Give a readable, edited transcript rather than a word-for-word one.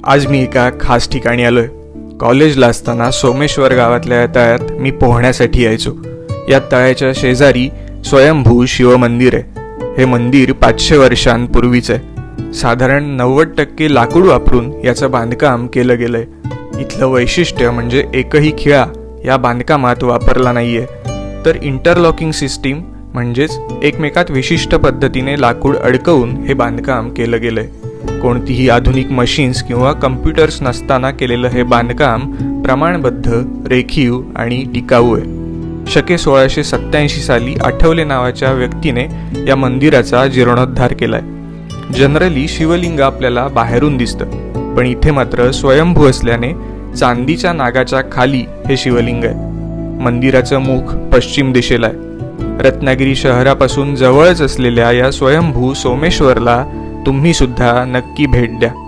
आज मी एका खास ठिकाणी आलोय. कॉलेजला असताना सोमेश्वर गावातल्या या तळ्यात मी पोहण्यासाठी यायचो. या तळ्याच्या शेजारी स्वयंभू शिवमंदिर आहे. हे मंदिर 500 वर्षांपूर्वीच आहे. साधारण 90% लाकूड वापरून याचं बांधकाम केलं गेलंय. इथलं वैशिष्ट्य म्हणजे एकही खिळा या बांधकामात वापरला नाहीये, तर इंटरलॉकिंग सिस्टीम म्हणजेच एकमेकात विशिष्ट पद्धतीने लाकूड अडकवून हे बांधकाम केलं गेलंय. कोणतीही आधुनिक मशीन्स किंवा कम्प्युटर्स नसताना केलेलं हे बांधकाम प्रमाणबद्ध, रेखीव आणि टिकाऊ आहे. शके 1687 साली आठवले नावाच्या व्यक्तीने या मंदिराचा जीर्णोद्धार केलाय. जनरली शिवलिंग आपल्याला बाहेरून दिसतं, पण इथे मात्र स्वयंभू असल्याने चांदीच्या नागाच्या खाली हे शिवलिंग आहे. मंदिराचं मुख पश्चिम दिशेला आहे. रत्नागिरी शहरापासून जवळच असलेल्या या स्वयंभू सोमेश्वरला तुम्ही सुद्धा नक्की भेट द्या.